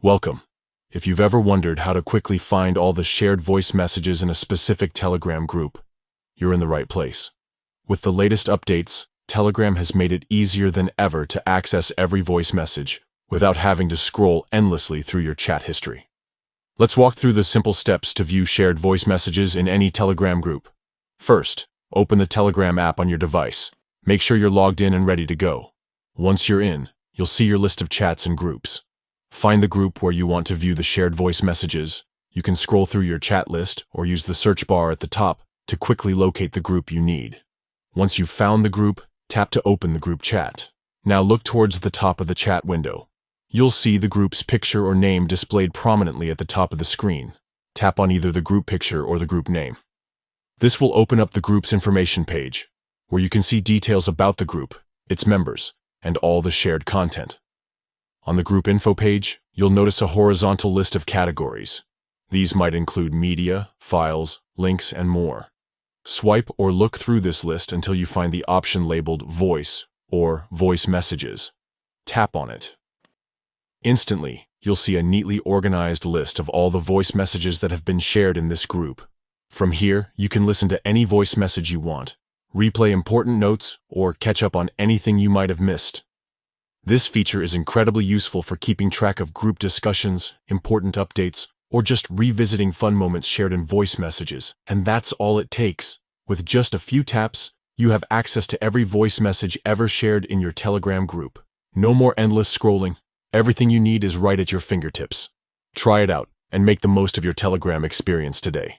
Welcome. If you've ever wondered how to quickly find all the shared voice messages in a specific Telegram group, you're in the right place. With the latest updates, Telegram has made it easier than ever to access every voice message without having to scroll endlessly through your chat history. Let's walk through the simple steps to view shared voice messages in any Telegram group. First, open the Telegram app on your device. Make sure you're logged in and ready to go. Once you're in, you'll see your list of chats and groups. Find the group where you want to view the shared voice messages. You can scroll through your chat list or use the search bar at the top to quickly locate the group you need. Once you've found the group, tap to open the group chat. Now look towards the top of the chat window. You'll see the group's picture or name displayed prominently at the top of the screen. Tap on either the group picture or the group name. This will open up the group's information page, where you can see details about the group, its members, and all the shared content. On the group info page, you'll notice a horizontal list of categories. These might include media, files, links, and more. Swipe or look through this list until you find the option labeled Voice or Voice Messages. Tap on it. Instantly, you'll see a neatly organized list of all the voice messages that have been shared in this group. From here, you can listen to any voice message you want, replay important notes, or catch up on anything you might have missed. This feature is incredibly useful for keeping track of group discussions, important updates, or just revisiting fun moments shared in voice messages. And that's all it takes. With just a few taps, you have access to every voice message ever shared in your Telegram group. No more endless scrolling. Everything you need is right at your fingertips. Try it out and make the most of your Telegram experience today.